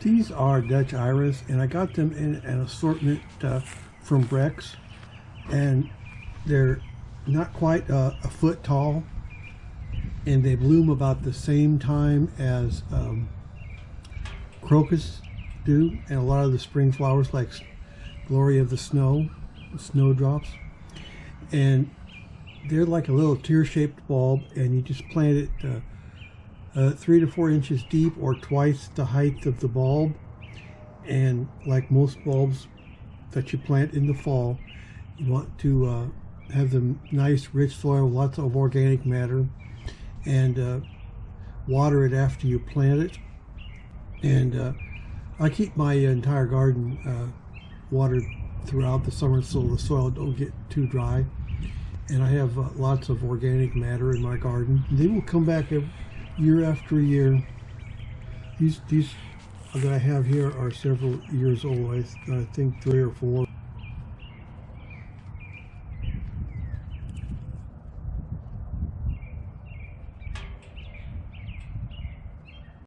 These are Dutch iris, and I got them in an assortment from Breck's, and they're not quite a foot tall, and they bloom about the same time as crocus do, and a lot of the spring flowers like Glory of the snowdrops, and they're like a little tear-shaped bulb, and you just plant it 3 to 4 inches deep or twice the height of the bulb. And like most bulbs that you plant in the fall, you want to have them nice rich soil, lots of organic matter, and water it after you plant it. And I keep my entire garden watered throughout the summer so the soil don't get too dry, and I have lots of organic matter in my garden. They will come back year after year. These that I have here are several years old. I think 3 or 4.